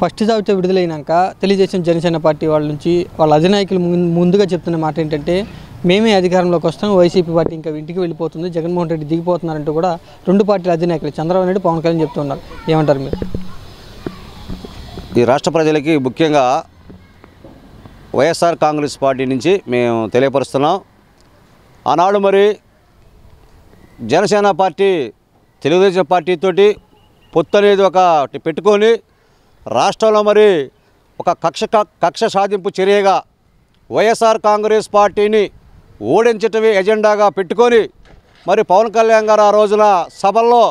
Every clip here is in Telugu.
ఫస్ట్ జాబితా విడుదలైనాక తెలుగుదేశం జనసేన పార్టీ వాళ్ళ నుంచి వాళ్ళ అధినాయకులు ముందుగా చెప్తున్న మాట ఏంటంటే మేమే అధికారంలోకి వస్తాం, వైసీపీ పార్టీ ఇంకా ఇంటికి వెళ్ళిపోతుంది, జగన్మోహన్ రెడ్డి దిగిపోతున్నారంటూ కూడా రెండు పార్టీల అధినాయకులు చంద్రబాబు నాయుడు, పవన్ కళ్యాణ్ చెప్తున్నారు. ఏమంటారు మీరు? ఈ రాష్ట్ర ప్రజలకి ముఖ్యంగా వైఎస్ఆర్ కాంగ్రెస్ పార్టీ నుంచి మేము తెలియపరుస్తున్నాం. ఆనాడు మరి జనసేన పార్టీ తెలుగుదేశం పార్టీతోటి పొత్తు అనేది ఒకటి పెట్టుకొని రాష్ట్రంలో మరి ఒక కక్ష సాధింపు చర్యగా వైఎస్ఆర్ కాంగ్రెస్ పార్టీని ఓడించటమే ఎజెండాగా పెట్టుకొని మరి పవన్ కళ్యాణ్ గారు ఆ రోజున సభల్లో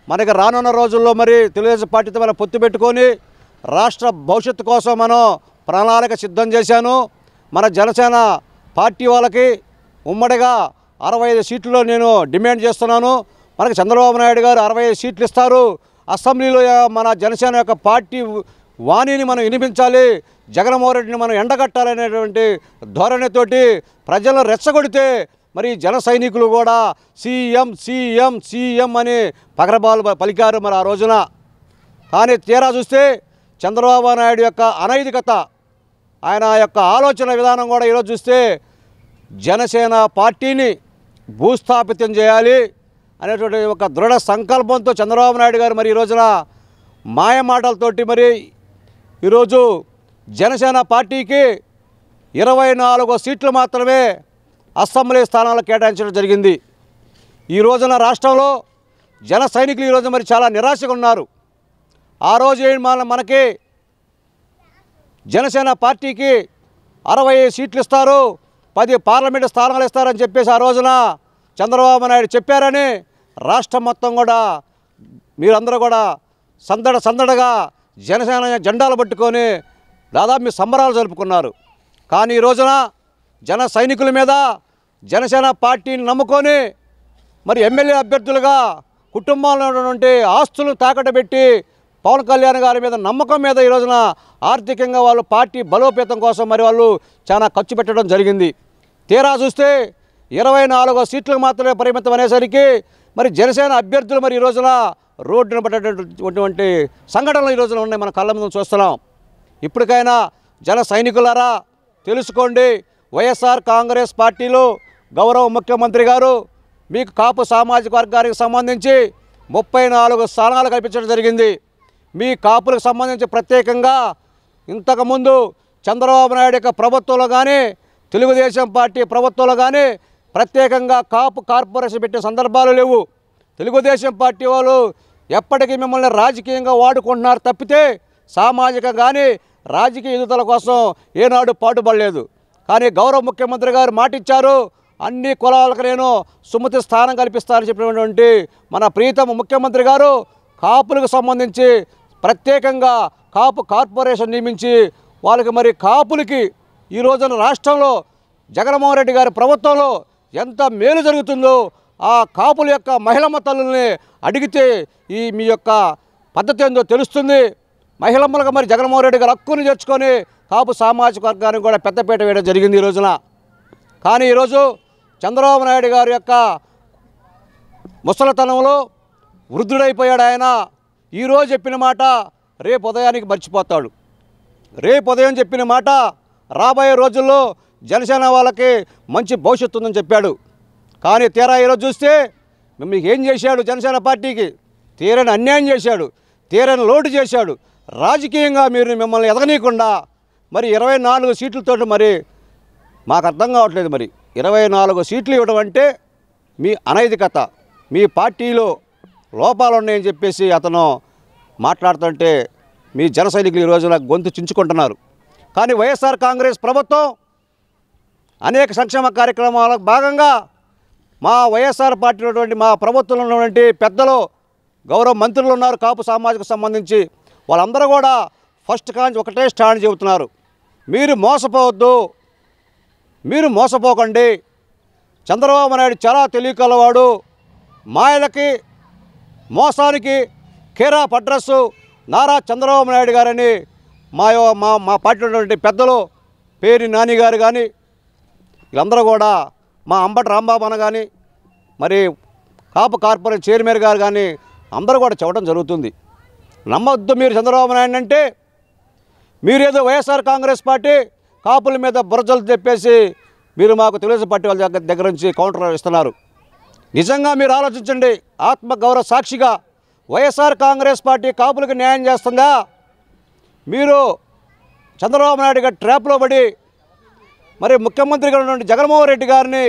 మనకి రానున్న రోజుల్లో మరి తెలుగుదేశం పార్టీతో మనం పొత్తు పెట్టుకొని రాష్ట్ర భవిష్యత్తు కోసం మనం ప్రణాళిక సిద్ధం చేశాను. మన జనసేన పార్టీ వాళ్ళకి ఉమ్మడిగా 65 సీట్లలో నేను డిమాండ్ చేస్తున్నాను. మనకి చంద్రబాబు నాయుడు గారు 65 సీట్లు ఇస్తారు. అసెంబ్లీలో మన జనసేన యొక్క పార్టీ వాణిని మనం వినిపించాలి, జగన్మోహన్ రెడ్డిని మనం ఎండగట్టాలనేటువంటి ధోరణితోటి ప్రజలను రెచ్చగొడితే మరి జన సైనికులు కూడా సీఎం సీఎం సీఎం అని పగరబాలు పలికారు మరి ఆ రోజున. కానీ తీరా చూస్తే చంద్రబాబు నాయుడు యొక్క అనైతికత, ఆయన యొక్క ఆలోచన విధానం కూడా ఈరోజు చూస్తే జనసేన పార్టీని భూస్థాపితం చేయాలి అనేటువంటి ఒక దృఢ సంకల్పంతో చంద్రబాబు నాయుడు గారు మరి ఈ రోజున మాయమాటలతోటి మరి ఈరోజు జనసేన పార్టీకి 24 సీట్లు మాత్రమే అసెంబ్లీ స్థానాలు కేటాయించడం జరిగింది. ఈ రోజున రాష్ట్రంలో జన సైనికులు ఈరోజు మరి చాలా నిరాశగా ఉన్నారు. ఆ రోజు మనకి జనసేన పార్టీకి 60 సీట్లు ఇస్తారు, 10 పార్లమెంటు స్థానాలు ఇస్తారని చెప్పేసి ఆ రోజున చంద్రబాబు నాయుడు చెప్పారని రాష్ట్రం మొత్తం కూడా మీరందరూ కూడా సందడగా జనసేన జెండాలు పట్టుకొని దాదాపు మీ సంబరాలు జరుపుకున్నారు. కానీ ఈ రోజున జన సైనికుల మీద జనసేన పార్టీని నమ్ముకొని మరి ఎమ్మెల్యే అభ్యర్థులుగా కుటుంబాల్లో ఉన్నటువంటి ఆస్తులను తాకట్టు పెట్టి పవన్ కళ్యాణ్ గారి మీద నమ్మకం మీద ఈ రోజున ఆర్థికంగా వాళ్ళు పార్టీ బలోపేతం కోసం మరి వాళ్ళు చాలా ఖర్చు పెట్టడం జరిగింది. తీరా చూస్తే 24 సీట్లకు మాత్రమే పరిమితం అనేసరికి మరి జనసేన అభ్యర్థులు మరి ఈ రోజున రోడ్డున పడ్డటువంటి సంఘటనలు ఈ రోజున ఉన్నాయి, మన కళ్ళ ముందు చూస్తున్నాం. ఇప్పటికైనా జన సైనికులారా తెలుసుకోండి, వైఎస్ఆర్ కాంగ్రెస్ పార్టీలో గౌరవ ముఖ్యమంత్రి గారు మీకు కాపు సామాజిక వర్గానికి సంబంధించి 34 స్థానాలు కల్పించడం జరిగింది. మీ కాపులకు సంబంధించి ప్రత్యేకంగా ఇంతకుముందు చంద్రబాబు నాయుడు యొక్క ప్రభుత్వంలో కానీ తెలుగుదేశం పార్టీ ప్రభుత్వంలో కానీ ప్రత్యేకంగా కాపు కార్పొరేషన్ పెట్టే సందర్భాలు లేవు. తెలుగుదేశం పార్టీ వాళ్ళు ఎప్పటికీ మిమ్మల్ని రాజకీయంగా వాడుకుంటున్నారు తప్పితే సామాజిక కానీ రాజకీయ ఎదుగుదల కోసం ఏనాడు పాటుపడలేదు. కానీ గౌరవ ముఖ్యమంత్రి గారు మాటిచ్చారు, అన్ని కులాలకు నేను సుమతి స్థానం కల్పిస్తానని చెప్పినటువంటి మన ప్రీతమ ముఖ్యమంత్రి గారు కాపులకు సంబంధించి ప్రత్యేకంగా కాపు కార్పొరేషన్ నియమించి వాళ్ళకి మరి కాపులకి ఈ రోజున రాష్ట్రంలో జగన్మోహన్ రెడ్డి గారి ప్రభుత్వంలో ఎంత మేలు జరుగుతుందో ఆ కాపుల యొక్క మహిళమ్మ తల్లుల్ని అడిగితే ఈ మీ యొక్క పద్ధతి ఏందో తెలుస్తుంది. మహిళమ్మలకు మరి జగన్మోహన్ రెడ్డి గారు హక్కుని చేర్చుకొని కాపు సామాజిక వర్గానికి కూడా పెద్దపీట వేయడం జరిగింది ఈ రోజున. కానీ ఈరోజు చంద్రబాబు నాయుడు గారి యొక్క ముసలితనంలో వృద్ధుడైపోయాడు ఆయన. ఈరోజు చెప్పిన మాట రేపు ఉదయానికి మర్చిపోతాడు. రేపు ఉదయం చెప్పిన మాట రాబోయే రోజుల్లో జనసేన వాళ్ళకి మంచి భవిష్యత్తు ఉందని చెప్పాడు. కానీ తీరా ఈరోజు చూస్తే మీకు ఏం చేశాడు? జనసేన పార్టీకి తీరని అన్యాయం చేశాడు, తీరని లోటు చేశాడు. రాజకీయంగా మీరు మిమ్మల్ని ఎదగనీయకుండా మరి 24 సీట్లతో మరి మాకు అర్థం కావట్లేదు. మరి 24 సీట్లు ఇవ్వడం అంటే మీ అనైతికత, మీ పార్టీలో లోపాలు ఉన్నాయని చెప్పేసి అతను మాట్లాడుతుంటే మీ జన సైనికులు ఈ రోజున గొంతు చించుకుంటున్నారు. కానీ వైఎస్ఆర్ కాంగ్రెస్ ప్రభుత్వం అనేక సంక్షేమ కార్యక్రమాలకు భాగంగా మా వైఎస్ఆర్ పార్టీ ఉన్నటువంటి మా ప్రభుత్వంలో ఉన్నటువంటి పెద్దలు గౌరవ మంత్రులు ఉన్నారు కాపు సామాజిక సంబంధించి, వాళ్ళందరూ కూడా ఫస్ట్ కాంచి ఒకటే స్టాండ్ చెబుతున్నారు, మీరు మోసపోవద్దు, మీరు మోసపోకండి. చంద్రబాబు నాయుడు చాలా తెలియకలవాడు, మాయలకి మోసానికి కేరా అడ్రస్సు నారా చంద్రబాబు నాయుడు గారని మా పార్టీ ఉన్నటువంటి పెద్దలు పేరు నాని గారు కానీ వీళ్ళందరూ కూడా మా అంబటి రాంబాబు అన్న కానీ మరి కాపు కార్పొరేషన్ చైర్మన్ గారు కానీ అందరూ కూడా చెప్పడం జరుగుతుంది. నమ్మొద్దు మీరు చంద్రబాబు నాయుడు అంటే మీరేదో వైఎస్ఆర్ కాంగ్రెస్ పార్టీ కాపుల మీద బురజలు చెప్పేసి మీరు మాకు తెలుగుదేశం పార్టీ వాళ్ళ దగ్గర నుంచి కౌంటర్ ఇస్తున్నారు. నిజంగా మీరు ఆలోచించండి. ఆత్మగౌరవ సాక్షిగా వైఎస్ఆర్ కాంగ్రెస్ పార్టీ కాపులకు న్యాయం చేస్తుందా? మీరు చంద్రబాబు నాయుడు గారి ట్రాప్లో పడి మరి ముఖ్యమంత్రిగా ఉన్నటువంటి జగన్మోహన్ రెడ్డి గారిని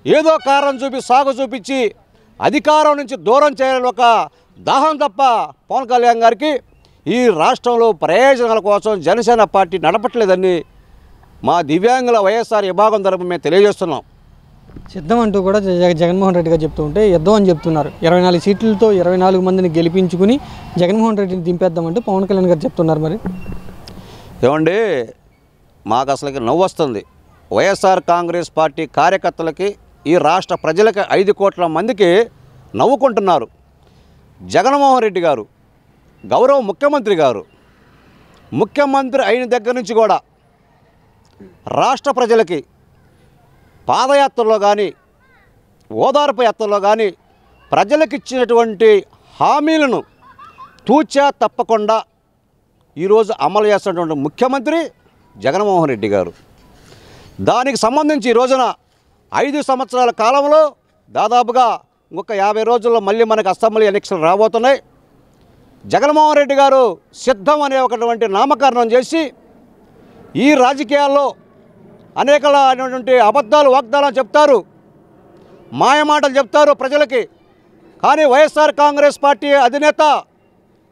ఏదో కారణం సాగు చూపించి అధికారం నుంచి దూరం చేయాలని ఒక దాహం తప్ప పవన్ కళ్యాణ్ గారికి ఈ రాష్ట్రంలో ప్రయోజనాల కోసం జనసేన పార్టీ నడపట్లేదని మా దివ్యాంగుల వైఎస్ఆర్ విభాగం తరపున మేము తెలియజేస్తున్నాం. సిద్ధం అంటూ కూడా జగన్మోహన్ రెడ్డి గారు చెప్తూ ఉంటే యుద్ధం అని చెప్తున్నారు. 24 సీట్లతో 24 మందిని గెలిపించుకుని జగన్మోహన్ రెడ్డిని దింపేద్దామంటూ పవన్ కళ్యాణ్ గారు చెప్తున్నారు. మరి ఏమండి, మాకు అసలుకి నవ్వు వస్తుంది. వైఎస్ఆర్ కాంగ్రెస్ పార్టీ కార్యకర్తలకి ఈ రాష్ట్ర ప్రజలకి 5 కోట్ల మందికి నవ్వుకుంటున్నారు. జగన్మోహన్ రెడ్డి గారు గౌరవ ముఖ్యమంత్రి గారు ముఖ్యమంత్రి అయిన దగ్గర నుంచి కూడా రాష్ట్ర ప్రజలకి పాదయాత్రలో కానీ ఓదార్పు యాత్రలో కానీ ప్రజలకు ఇచ్చినటువంటి హామీలను తూచా తప్పకుండా ఈరోజు అమలు చేస్తున్నటువంటి ముఖ్యమంత్రి జగన్మోహన్ రెడ్డి గారు. దానికి సంబంధించి ఈ రోజున 5 సంవత్సరాల కాలంలో దాదాపుగా ఇంకొక 50 రోజుల్లో మళ్ళీ మనకు అసెంబ్లీ ఎన్నికలు రాబోతున్నాయి. జగన్మోహన్ రెడ్డి గారు సిద్ధం అనే ఒకటువంటి నామకరణం చేసి ఈ రాజకీయాల్లో అనేకమైనటువంటి అబద్ధాలు వాగ్దానాలు చెప్తారు, మాయమాటలు చెప్తారు ప్రజలకి. కానీ వైఎస్ఆర్ కాంగ్రెస్ పార్టీ అధినేత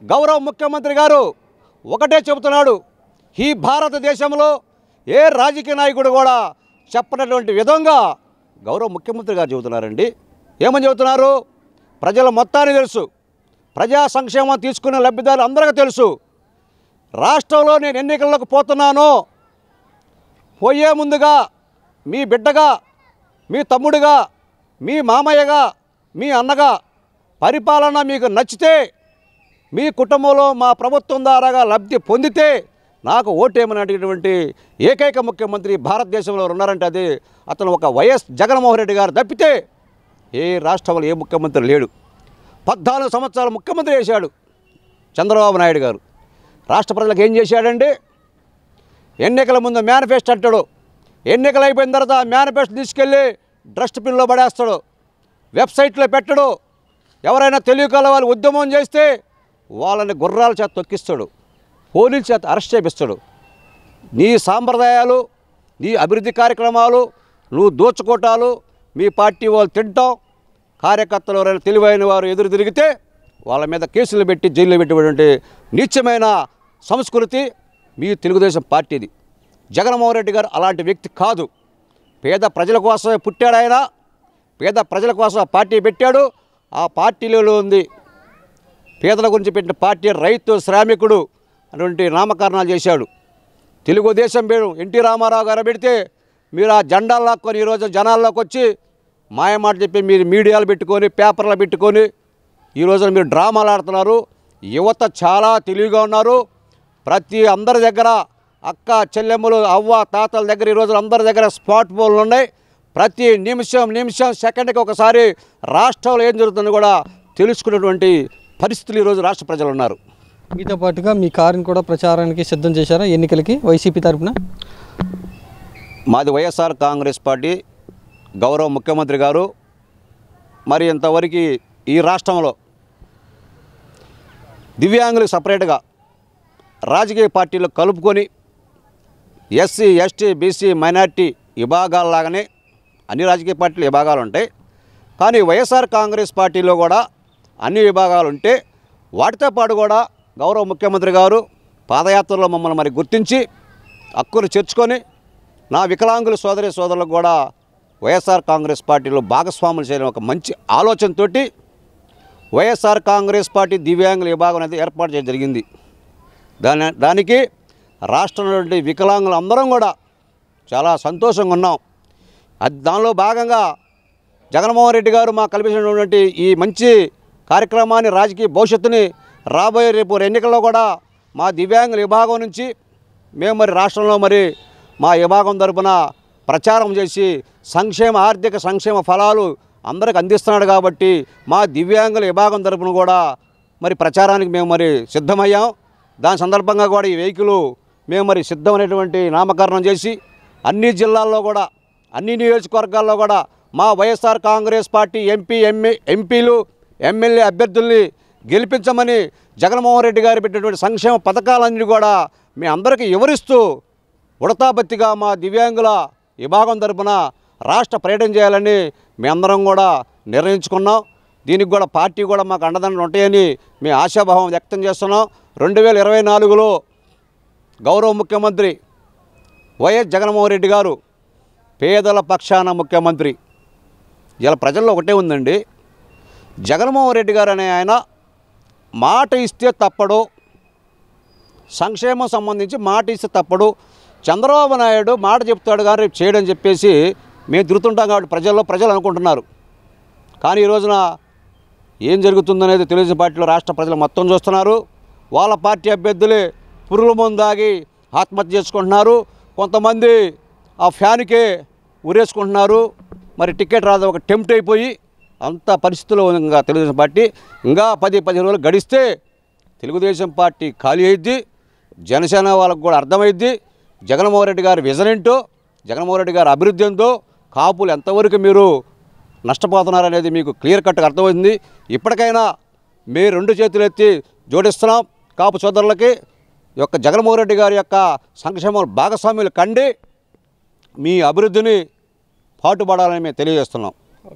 గౌరవ ముఖ్యమంత్రి గారు ఒకటే చెబుతున్నాడు. ఈ భారతదేశంలో ఏ రాజకీయ నాయకుడు కూడా చెప్పనటువంటి విధంగా గౌరవ ముఖ్యమంత్రి గారు చెబుతున్నారండి. ఏమని చెబుతున్నారు? ప్రజల మొత్తానికి తెలుసు, ప్రజా సంక్షేమం తీసుకునే లబ్ధిదారులు అందరికీ తెలుసు. రాష్ట్రంలో నేను ఎన్నికలకు పోతున్నాను, పోయే ముందుగా మీ బిడ్డగా, మీ తమ్ముడిగా, మీ మామయ్యగా, మీ అన్నగా పరిపాలన మీకు నచ్చితే, మీ కుటుంబంలో మా ప్రభుత్వం ద్వారాగా లబ్ధి పొందితే నాకు ఓటేమనేటువంటి ఏకైక ముఖ్యమంత్రి భారతదేశంలో ఉన్నారంటే అది అతను ఒక వైఎస్ జగన్మోహన్ రెడ్డి గారు తప్పితే ఏ రాష్ట్రంలో ఏ ముఖ్యమంత్రి లేడు. 14 సంవత్సరాలు ముఖ్యమంత్రి చేశాడు చంద్రబాబు నాయుడు గారు. రాష్ట్ర ప్రజలకు ఏం చేశాడండి? ఎన్నికల ముందు మేనిఫెస్టో అంటాడు, ఎన్నికలు అయిపోయిన తర్వాత మేనిఫెస్టో తీసుకెళ్ళి డస్ట్బిన్లో పడేస్తాడు, వెబ్సైట్లో పెట్టడు. ఎవరైనా తెలియకల వాళ్ళు ఉద్యమం చేస్తే వాళ్ళని గుర్రాల చేత తొక్కిస్తాడు, పోలీసు చేత అరెస్ట్ చేపిస్తాడు. నీ సాంప్రదాయాలు, నీ అభివృద్ధి కార్యక్రమాలు, నువ్వు దోచుకోటాలు మీ పార్టీ వాళ్ళు తింటాం. కార్యకర్తలు ఎవరైనా తెలివైన వారు ఎదురు తిరిగితే వాళ్ళ మీద కేసులు పెట్టి జైల్లో పెట్టేటువంటి నీచమైన సంస్కృతి మీ తెలుగుదేశం పార్టీది. జగన్మోహన్ రెడ్డి గారు అలాంటి వ్యక్తి కాదు. పేద ప్రజల కోసమే పుట్టాడు ఆయన, పేద ప్రజల కోసం పార్టీ పెట్టాడు. ఆ పార్టీలో ఉంది పేదల గురించి పెట్టిన పార్టీ రైతు శ్రామికుడు అటువంటి నామకరణాలు చేశాడు. తెలుగుదేశం పేరు ఎన్టీ రామారావు గారు పెడితే మీరు ఆ జెండాలు లాక్కొని ఈరోజు జనాల్లోకి వచ్చి మాయమాట చెప్పి మీరు మీడియాలు పెట్టుకొని పేపర్లు పెట్టుకొని ఈరోజు మీరు డ్రామాలు ఆడుతున్నారు. యువత చాలా తెలివిగా ఉన్నారు. ప్రతి అందరి దగ్గర అక్క చెల్లెమ్మలు అవ్వ తాతల దగ్గర ఈరోజు అందరి దగ్గర స్మార్ట్ ఫోన్లు ఉన్నాయి. ప్రతి నిమిషం సెకండ్కి ఒకసారి రాష్ట్రంలో ఏం జరుగుతుందో కూడా తెలుసుకున్నటువంటి పరిస్థితులు ఈరోజు రాష్ట్ర ప్రజలు ఉన్నారు. మీతో పాటుగా మీ కారుని కూడా ప్రచారానికి సిద్ధం చేశారా ఎన్నికలకి వైసీపీ తరఫున? మాది వైఎస్ఆర్ కాంగ్రెస్ పార్టీ. గౌరవ ముఖ్యమంత్రి గారు మరి ఇంతవరకు ఈ రాష్ట్రంలో దివ్యాంగులకు సపరేట్గా రాజకీయ పార్టీలు కలుపుకొని ఎస్సీ ఎస్టీ బీసీ మైనార్టీ విభాగాల్లాగానే అన్ని రాజకీయ పార్టీలు విభాగాలు ఉంటాయి. కానీ వైఎస్ఆర్ కాంగ్రెస్ పార్టీలో కూడా అన్ని విభాగాలు ఉంటే వాటితో పాటు కూడా గౌరవ ముఖ్యమంత్రి గారు పాదయాత్రలో మమ్మల్ని మరి గుర్తించి హక్కును చేర్చుకొని నా వికలాంగుల సోదరులకు కూడా వైఎస్ఆర్ కాంగ్రెస్ పార్టీలో భాగస్వాములు చేయడం ఒక మంచి ఆలోచనతో వైఎస్ఆర్ కాంగ్రెస్ పార్టీ దివ్యాంగుల విభాగం అనేది ఏర్పాటు చేయడం జరిగింది. దానికి రాష్ట్రంలో వికలాంగులు అందరం కూడా చాలా సంతోషంగా ఉన్నాం. దానిలో భాగంగా జగన్మోహన్ రెడ్డి గారు మాకు కల్పించినటువంటి ఈ మంచి కార్యక్రమాన్ని రాజకీయ భవిష్యత్తుని రాబోయే రేపు ఎన్నికల్లో కూడా మా దివ్యాంగుల విభాగం నుంచి మేము మరి రాష్ట్రంలో మరి మా విభాగం తరపున ప్రచారం చేసి ఆర్థిక సంక్షేమ ఫలాలు అందరికి అందిస్తున్నాడు. కాబట్టి మా దివ్యాంగుల విభాగం తరపున కూడా మరి ప్రచారానికి మేము మరి సిద్ధమయ్యాం. దాని సందర్భంగా కూడా ఈ వెహికల్ మేము మరి సిద్ధమైనటువంటి నామకరణం చేసి అన్ని జిల్లాల్లో కూడా అన్ని నియోజకవర్గాల్లో కూడా మా వైఎస్ఆర్ కాంగ్రెస్ పార్టీ ఎంపీలు ఎమ్మెల్యే అభ్యర్థుల్ని గెలిపించమని జగన్మోహన్ రెడ్డి గారు పెట్టినటువంటి సంక్షేమ పథకాలన్నీ కూడా మీ అందరికీ వివరిస్తూ ఉడతాబత్తిగా మా దివ్యాంగుల విభాగం తరపున రాష్ట్ర పర్యటన చేయాలని మీ అందరం కూడా నిర్ణయించుకున్నాం. దీనికి కూడా పార్టీ కూడా మాకు అండదండలు ఉంటాయని మేము ఆశాభావం వ్యక్తం చేస్తున్నాం. 2024లో గౌరవ ముఖ్యమంత్రి వైఎస్ జగన్మోహన్ రెడ్డి గారు పేదల పక్షాన ముఖ్యమంత్రి. ఇలా ప్రజల్లో ఒకటే ఉందండి, జగన్మోహన్ రెడ్డి గారు అనే ఆయన మాట ఇస్తే తప్పడు, సంక్షేమం సంబంధించి మాట ఇస్తే తప్పడు. చంద్రబాబు నాయుడు మాట చెప్తాడు కానీ రేపు చేయడని చెప్పేసి మేము తిరుగుతుంటాం కాబట్టి ప్రజలు అనుకుంటున్నారు. కానీ ఈ రోజున ఏం జరుగుతుందనేది తెలుగుదేశం పార్టీలో రాష్ట్ర ప్రజలు మొత్తం చూస్తున్నారు. వాళ్ళ పార్టీ అభ్యర్థులే పురుగుల మందు తాగి ఆత్మహత్య చేసుకుంటున్నారు. కొంతమంది ఆ ఫ్యాన్కే ఉరేసుకుంటున్నారు. మరి టికెట్ రాదు ఒక టెంప్ట్ అయిపోయి అంత పరిస్థితుల్లో ఇంకా తెలుగుదేశం పార్టీ ఇంకా 10-15 రోజులు గడిస్తే తెలుగుదేశం పార్టీ ఖాళీ అయ్యిద్ది. జనసేన వాళ్ళకు కూడా అర్థమైద్ది జగన్మోహన్ రెడ్డి గారి విజన్ ఏంటో, జగన్మోహన్ రెడ్డి గారి అభివృద్ధి ఏంటో, కాపులు ఎంతవరకు మీరు నష్టపోతున్నారనేది మీకు క్లియర్ కట్గా అర్థమైంది. ఇప్పటికైనా మీరు 2 చేతులు ఎత్తి జోడిస్తున్నాం కాపు సోదరులకి. యొక్క జగన్మోహన్ రెడ్డి గారి యొక్క సంక్షేమ భాగస్వామ్యులు కండి మీ అభివృద్ధిని పాటుపడాలని మేము తెలియజేస్తున్నాం.